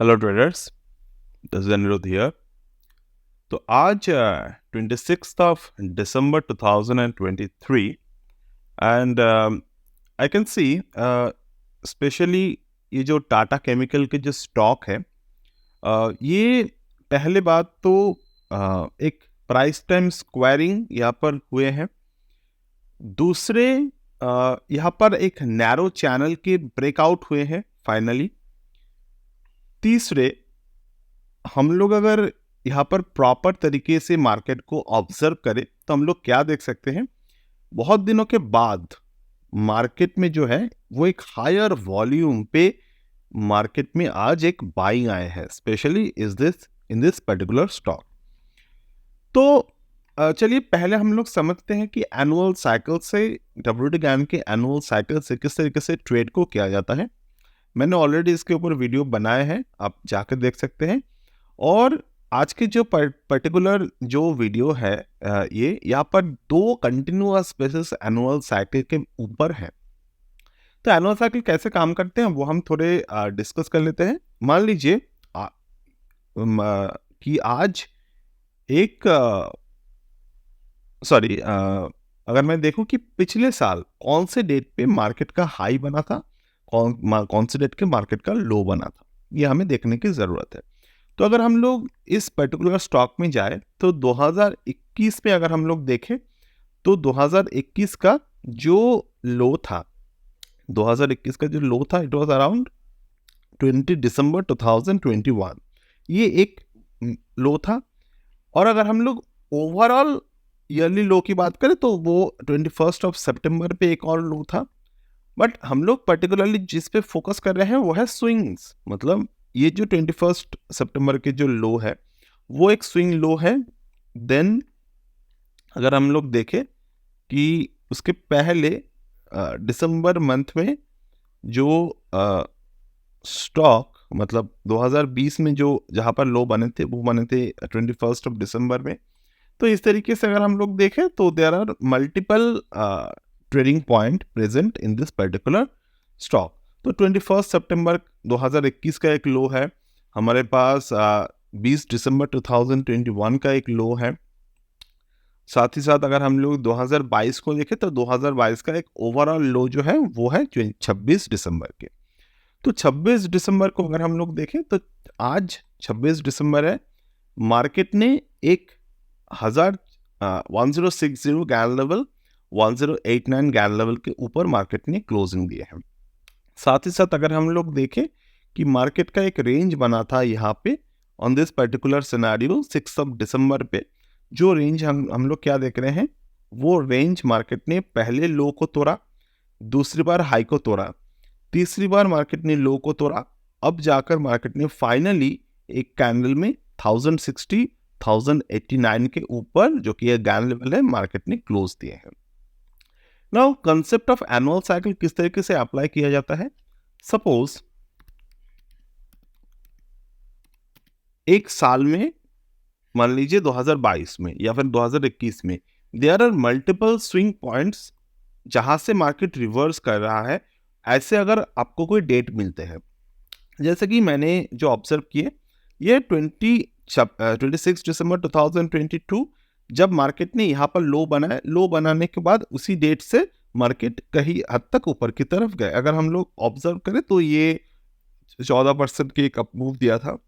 Hello traders, this is Aniruddh here. तो आज 26 दिसंबर 2023 and I can see specially ये जो टाटा केमिकल के जो स्टॉक है, ये पहले बात तो एक प्राइस टाइम स्क्वायरिंग यहाँ पर हुए हैं। दूसरे यहाँ पर एक नैरो चैनल के ब्रेकआउट हुए हैं फाइनली। तीसरे, हम लोग अगर यहाँ पर प्रॉपर तरीके से मार्केट को ऑब्जर्व करें तो हम लोग क्या देख सकते हैं, बहुत दिनों के बाद मार्केट में जो है वो एक हायर वॉल्यूम पे मार्केट में आज एक बाइंग आए हैं, specially is this in this particular stock. तो चलिए पहले हम लोग समझते हैं कि एनुअल साइकिल से, डब्ल्यूटी गैन के एनुअल साइकिल से किस तरीके से ट्रेड को किया जाता है। मैंने ऑलरेडी इसके ऊपर वीडियो बनाए हैं, आप जाकर देख सकते हैं। और आज के जो पर्टिकुलर जो वीडियो है, ये यहाँ पर दो कंटिन्यूअस बेसिस एनुअल साइकिल के ऊपर है। तो एनुअल साइकिल कैसे काम करते हैं वो हम थोड़े डिस्कस कर लेते हैं। मान लीजिए कि आज एक सॉरी अगर मैं देखूं कि पिछले साल कौन से डेट पे मार्केट का हाई बना था, कौन से डेट के मार्केट का लो बना था, ये हमें देखने की ज़रूरत है। तो अगर हम लोग इस पर्टिकुलर स्टॉक में जाए तो 2021 में अगर हम लोग देखें तो 2021 का जो लो था, 2021 का जो लो था, इट वाज अराउंड 20 दिसंबर 2021। ये एक लो था। और अगर हम लोग ओवरऑल ईयरली लो की बात करें तो वो 21 सितंबर पे एक और लो था। बट हम लोग पर्टिकुलरली जिस पे फोकस कर रहे हैं वो है स्विंग्स, मतलब ये जो 21 सितंबर के जो लो है वो एक स्विंग लो है। देन अगर हम लोग देखें कि उसके पहले दिसंबर मंथ में जो स्टॉक, मतलब 2020 में जो जहाँ पर लो बने थे वो बने थे 21 दिसंबर में। तो इस तरीके से अगर हम लोग देखें तो there are multiple trading point present in this particular stock. तो 21 सितंबर 2021 का एक लो है हमारे पास, 20 दिसंबर 2021 का एक लो है। साथ ही साथ अगर हम लोग 2022 को देखें तो 2022 का एक ओवरऑल लो जो है वो है 26 दिसंबर के। तो 26 दिसंबर को अगर हम लोग देखें तो आज 26 दिसंबर है, मार्केट ने एक 1060 गैन लेवल, 1089 गैन लेवल के ऊपर मार्केट ने क्लोजिंग दिए हैं। साथ ही साथ अगर हम लोग देखें कि मार्केट का एक रेंज बना था यहाँ पे ऑन दिस पर्टिकुलर सिनेरियो 6 दिसंबर पे, जो रेंज हम लोग क्या देख रहे हैं, वो रेंज मार्केट ने पहले लो को तोड़ा, दूसरी बार हाई को तोड़ा, तीसरी बार मार्केट ने लो को तोड़ा, अब जाकर मार्केट ने फाइनली एक कैंडल में 1060 1089 के ऊपर, जो कि गैन लेवल है, मार्केट ने क्लोज दिए हैं। Now concept of annual cycle किस तरीके से अप्लाई किया जाता है। सपोज एक साल में, मान लीजिए 2022 में या फिर 2021 में, there are multiple swing points जहां से मार्केट रिवर्स कर रहा है। ऐसे अगर आपको कोई डेट मिलते हैं, जैसे कि मैंने जो ऑब्जर्व किए, ये 26 दिसंबर 2022 जब मार्केट ने यहाँ पर लो बनाया, लो बनाने के बाद उसी डेट से मार्केट कहीं हद तक ऊपर की तरफ गए। अगर हम लोग ऑब्जर्व करें तो ये 14% की एक अप मूव दिया था।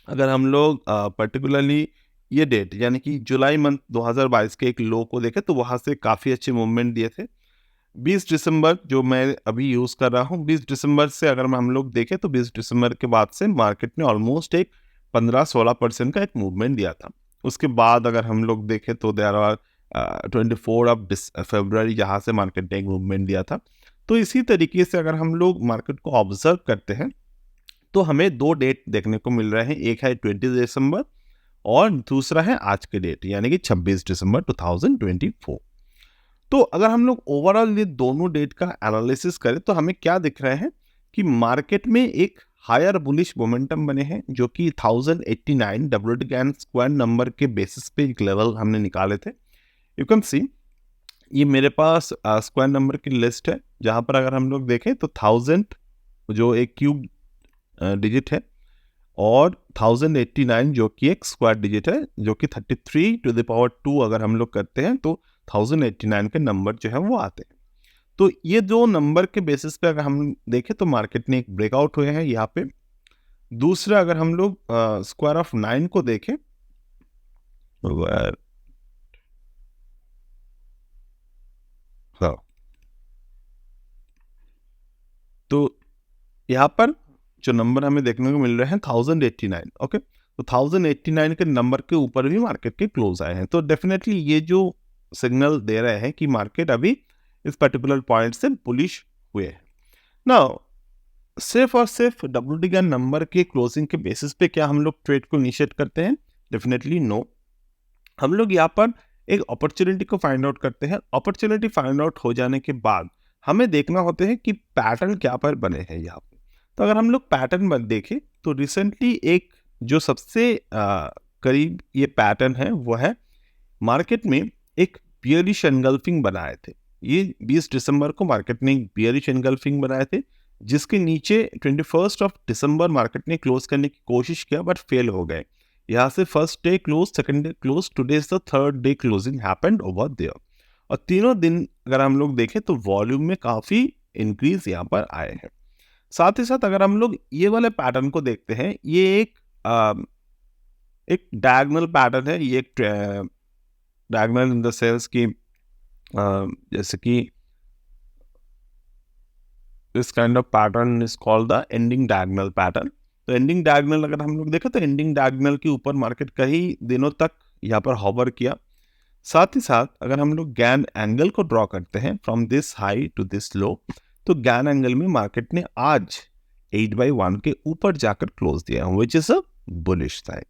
अगर हम लोग पर्टिकुलरली ये डेट यानी कि जुलाई मंथ 2022 के एक लो को देखें तो वहाँ से काफ़ी अच्छे मूवमेंट दिए थे। 20 दिसंबर जो मैं अभी यूज़ कर रहा हूँ, 20 दिसंबर से अगर हम लोग देखें तो 20 दिसंबर के बाद से मार्केट ने ऑलमोस्ट एक 15-16% का एक मूवमेंट दिया था। उसके बाद अगर हम लोग देखें तो देयर आर 24 फरवरी जहाँ से मार्केट ने एक मूवमेंट दिया था। तो इसी तरीके से अगर हम लोग मार्केट को ऑब्जर्व करते हैं तो हमें दो डेट देखने को मिल रहे हैं, एक है 20 दिसंबर और दूसरा है आज के डेट यानी कि 26 दिसंबर 2024। तो अगर हम लोग ओवरऑल ये दोनों डेट का एनालिसिस करें तो हमें क्या दिख रहे हैं कि मार्केट में एक हायर बुलिश मोमेंटम बने हैं, जो कि 1089 डब्ल्यूटी गैन स्क्वायर नंबर के बेसिस पे एक लेवल हमने निकाले थे। यू कैन सी ये मेरे पास स्क्वायर नंबर की लिस्ट है, जहां पर अगर हम लोग देखें तो 1000 जो एक क्यूब डिजिट है, और 1089 जो कि एक स्क्वायर डिजिट है, जो कि 33 टू द पावर 2 अगर हम लोग करते हैं तो 1089 के नंबर जो है वो आते हैं। तो ये दो नंबर के बेसिस पे अगर हम देखें तो मार्केट ने एक ब्रेकआउट हुए हैं यहाँ पे। दूसरा अगर हम लोग स्क्वायर ऑफ 9 को देखें, हाँ, तो यहाँ पर जो नंबर हमें देखने को मिल रहे हैं 1089, ओके, तो 1089 के नंबर के ऊपर भी मार्केट के क्लोज आए हैं। तो डेफिनेटली ये जो सिग्नल दे रहे हैं कि मार्केट अभी इस पर्टिकुलर पॉइंट से बुलिश हुए हैं। नाउ सिर्फ और सिर्फ WD का नंबर के क्लोजिंग के बेसिस पे क्या हम लोग ट्रेड को इनिशिएट करते हैं? Definitely no. हम लोग यहाँ पर एक अपॉर्चुनिटी को फाइंड आउट करते हैं। अपॉर्चुनिटी फाइंड आउट हो जाने के बाद हमें देखना होता है कि पैटर्न क्या पर बने हैं यहाँ पे। तो अगर हम लोग पैटर्न देखें तो रिसेंटली एक जो सबसे करीब ये पैटर्न है वो है मार्केट में एक बियरिश एनगल्फिंग बनाए थे। ये 20 दिसंबर को मार्केट ने एक बियरिश एनगल्फिंग बनाए थे, जिसके नीचे 21 दिसंबर मार्केट ने क्लोज करने की कोशिश किया बट फेल हो गए। यहाँ से first day close, second day close, today is the third day closing happened over there. और तीनों दिन अगर हम लोग देखें तो वॉल्यूम में काफी इंक्रीज यहाँ पर आए हैं। साथ ही साथ अगर हम लोग ये वाले पैटर्न को देखते हैं, ये एक डायगोनल पैटर्न है। ये एक डायगोनल इन द सेंस कि जैसे कि this kind of pattern is called the ending diagonal pattern. तो एंडिंग डायगोनल अगर हम लोग देखें तो एंडिंग डायगोनल के ऊपर मार्केट कई दिनों तक यहाँ पर हॉवर किया। साथ ही साथ अगर हम लोग गैन एंगल को ड्रॉ करते हैं from this high to this low, तो गैन एंगल में मार्केट ने आज 8/1 के ऊपर जाकर क्लोज दिया, which is a bullish sign.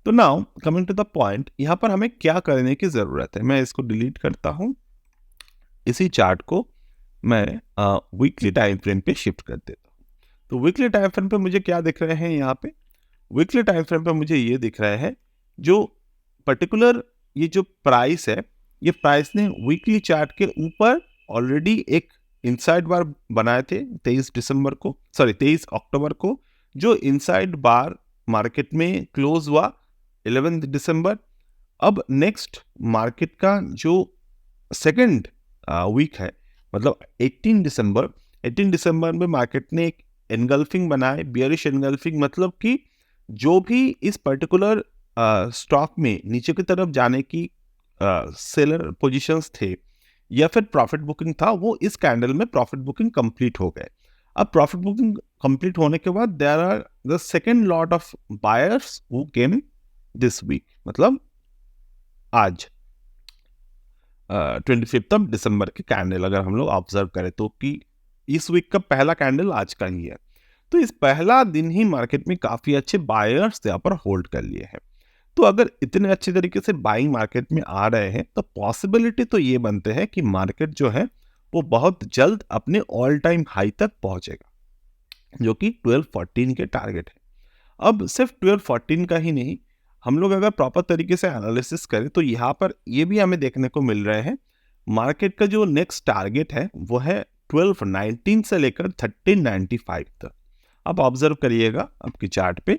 तो now coming to the point, यहाँ पर हमें क्या करने की जरूरत है। मैं इसको डिलीट करता हूँ, इसी चार्ट को मैं वीकली टाइम फ्रेम पे शिफ्ट कर देता हूँ। तो वीकली टाइम फ्रेम पे मुझे क्या दिख रहे हैं यहाँ पे? वीकली टाइम फ्रेम पे मुझे ये दिख रहा है जो पर्टिकुलर ये जो प्राइस है, ये प्राइस ने वीकली चार्ट के ऊपर ऑलरेडी एक इनसाइड बार बनाए थे 23 अक्टूबर को, जो इनसाइड बार मार्केट में क्लोज हुआ 11 दिसंबर। अब नेक्स्ट मार्केट का जो सेकंड वीक है, मतलब 18 दिसंबर में मार्केट ने एक एनगल्फिंग बनाए, बियरिश एनगल्फिंग, मतलब कि जो भी इस पर्टिकुलर स्टॉक में नीचे की तरफ जाने की सेलर पोजीशंस थे या फिर प्रॉफिट बुकिंग था, वो इस कैंडल में प्रॉफिट बुकिंग कंप्लीट हो गए। अब प्रॉफिट बुकिंग कंप्लीट होने के बाद there are the second lot of buyers who came this week, मतलब आज 25 दिसंबर के कैंडल अगर हम लोग ऑब्जर्व करें तो, कि इस वीक का पहला कैंडल आज का ही है। तो इस पहला दिन ही मार्केट में काफी अच्छे बायर्स यहाँ पर होल्ड कर लिए हैं। तो अगर इतने अच्छे तरीके से बाइंग मार्केट में आ रहे हैं तो पॉसिबिलिटी तो ये बनते हैं कि मार्केट जो है वो बहुत जल्द अपने ऑल टाइम हाई तक पहुंचेगा, जो कि 1214 के टारगेट है। अब सिर्फ 1214 का ही नहीं, हम लोग अगर प्रॉपर तरीके से एनालिसिस करें तो यहाँ पर ये भी हमें देखने को मिल रहे हैं मार्केट का जो नेक्स्ट टारगेट है वो है 1219 से लेकर 1395 तक। अब ऑब्जर्व करिएगा आपकी चार्ट पे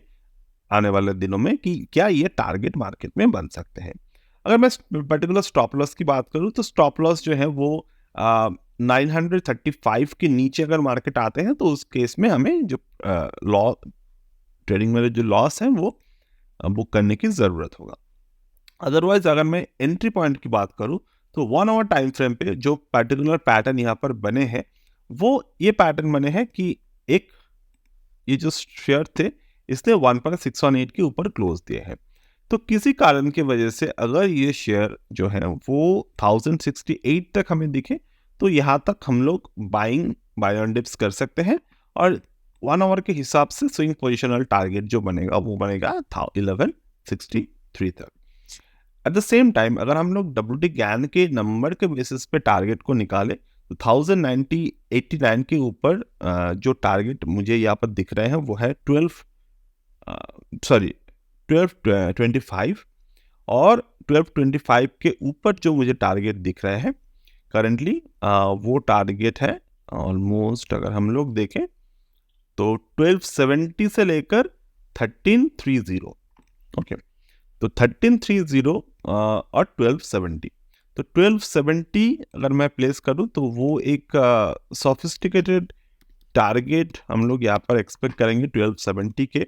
आने वाले दिनों में कि क्या ये टारगेट मार्केट में बन सकते हैं। अगर मैं पर्टिकुलर स्टॉप लॉस की बात करूं तो स्टॉप लॉस जो है वो 935 के नीचे अगर मार्केट आते हैं तो उस केस में हमें जो लॉ ट्रेडिंग में जो लॉस है वो बुक करने की जरूरत होगा। अदरवाइज अगर मैं एंट्री पॉइंट की बात करूं तो 1 आवर टाइम फ्रेम पे जो पर्टिकुलर पैटर्न यहाँ पर बने हैं वो ये पैटर्न बने हैं कि एक ये जो शेयर थे इसने 1.618 के ऊपर क्लोज दिए हैं। तो किसी कारण की वजह से अगर ये शेयर जो है वो 1068 तक हमें दिखे तो यहाँ तक हम लोग बाय ऑन डिप्स कर सकते हैं, और 1 आवर के हिसाब से स्विंग पोजिशनल टारगेट जो बनेगा वो बनेगा 1163 तक। एट द सेम टाइम अगर हम लोग WD गैन के नंबर के बेसिस पे टारगेट को निकाले तो 1089 के ऊपर जो टारगेट मुझे यहाँ पर दिख रहे हैं वो है 1225, और 1225 के ऊपर जो मुझे टारगेट दिख रहे हैं करंटली वो टारगेट है ऑलमोस्ट, अगर हम लोग देखें तो 1270 से लेकर 1330, ओके। तो 1330 और 1270, तो 1270 अगर मैं प्लेस करूं तो वो एक सोफिस्टिकेटेड टारगेट हम लोग यहाँ पर एक्सपेक्ट करेंगे 1270 के,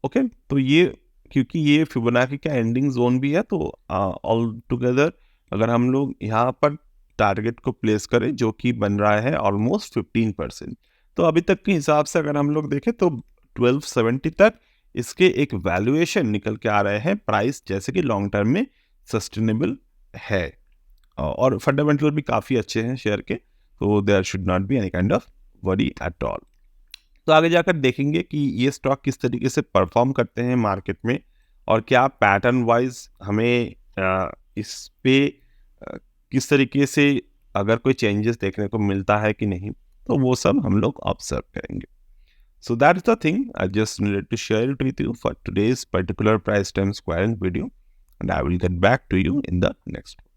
ओके। तो ये क्योंकि ये फिबोनाची का एंडिंग जोन भी है, तो ऑल टुगेदर अगर हम लोग यहाँ पर टारगेट को प्लेस करें जो कि बन रहा है ऑलमोस्ट 15%, तो अभी तक के हिसाब से अगर हम लोग देखें तो 1270 तक इसके एक वैल्यूएशन निकल के आ रहे हैं, प्राइस जैसे कि लॉन्ग टर्म में सस्टेनेबल है और फंडामेंटल भी काफ़ी अच्छे हैं शेयर के, तो there should not be any kind of worry at all. तो आगे जाकर देखेंगे कि ये स्टॉक किस तरीके से परफॉर्म करते हैं मार्केट में और क्या पैटर्न वाइज हमें इस पे किस तरीके से अगर कोई चेंजेस देखने को मिलता है कि नहीं, तो वो सब हम लोग ऑब्जर्व करेंगे। So that is the thing. I just needed to share it with you for today's particular price time squaring video, and I will get back to you in the next one.